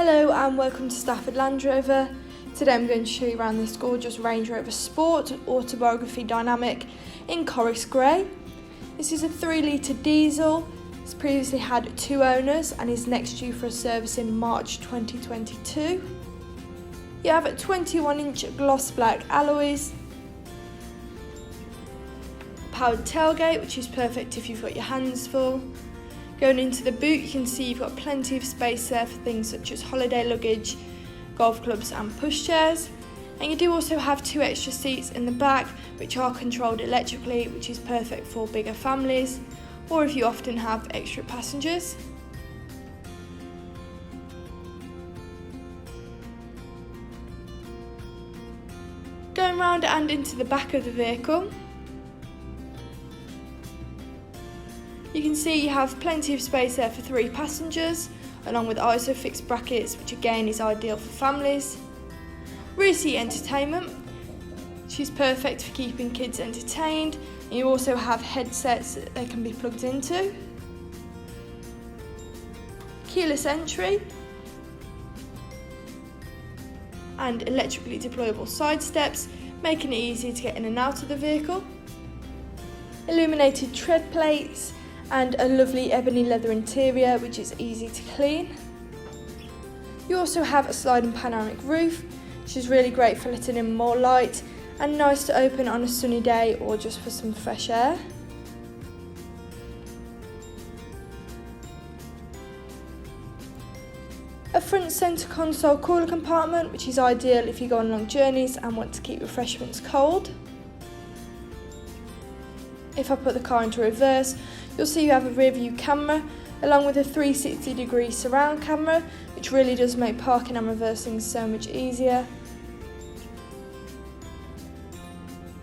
Hello and welcome to Stafford Land Rover. Today I'm going to show you around this gorgeous Range Rover Sport Autobiography Dynamic in Corris Grey. This is a 3-litre diesel. It's previously had 2 owners and is next due for a service in March 2022. You have 21-inch gloss black alloys, powered tailgate, which is perfect if you've got your hands full. Going into the boot, you can see you've got plenty of space there for things such as holiday luggage, golf clubs and pushchairs. And you do also have 2 extra seats in the back, which are controlled electrically, which is perfect for bigger families, or if you often have extra passengers. Going round and into the back of the vehicle, you can see you have plenty of space there for 3 passengers, along with ISOFIX brackets, which again is ideal for families. Rear seat entertainment, which is perfect for keeping kids entertained. And you also have headsets that they can be plugged into. Keyless entry and electrically deployable side steps, making it easy to get in and out of the vehicle. Illuminated tread plates and a lovely ebony leather interior, which is easy to clean. You also have a sliding panoramic roof, which is really great for letting in more light and nice to open on a sunny day or just for some fresh air. A front centre console cooler compartment, which is ideal if you go on long journeys and want to keep refreshments cold. If I put the car into reverse, you'll see you have a rear view camera along with a 360-degree surround camera, which really does make parking and reversing so much easier.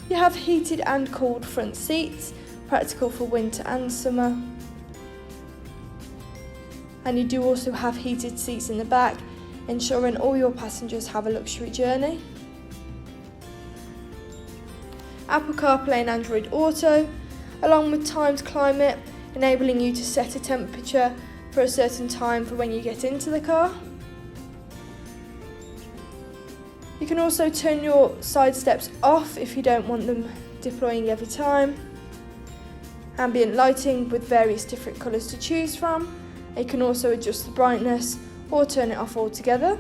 You have heated and cooled front seats, practical for winter and summer. And you do also have heated seats in the back, ensuring all your passengers have a luxury journey. Apple CarPlay and Android Auto, along with timed climate, enabling you to set a temperature for a certain time for when you get into the car. You can also turn your side steps off if you don't want them deploying every time. Ambient lighting with various different colours to choose from. You can also adjust the brightness or turn it off altogether.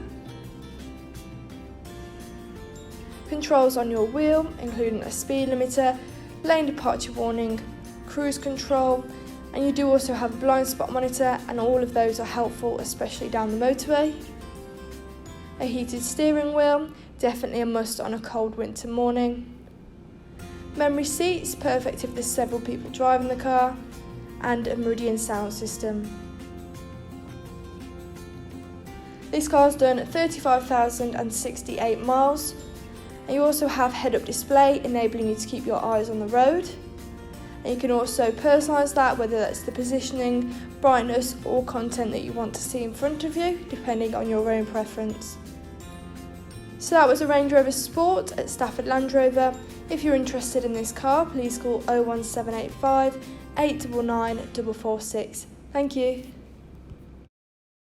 Controls on your wheel, including a speed limiter, lane departure warning, cruise control, and you do also have a blind spot monitor, and all of those are helpful, especially down the motorway. A heated steering wheel, definitely a must on a cold winter morning. Memory seats, perfect if there's several people driving the car, and a Meridian sound system. This car's done 35,068 miles. And you also have head-up display, enabling you to keep your eyes on the road. And you can also personalise that, whether that's the positioning, brightness or content that you want to see in front of you, depending on your own preference. So that was a Range Rover Sport at Stafford Land Rover. If you're interested in this car, please call 01785 899 446. Thank you.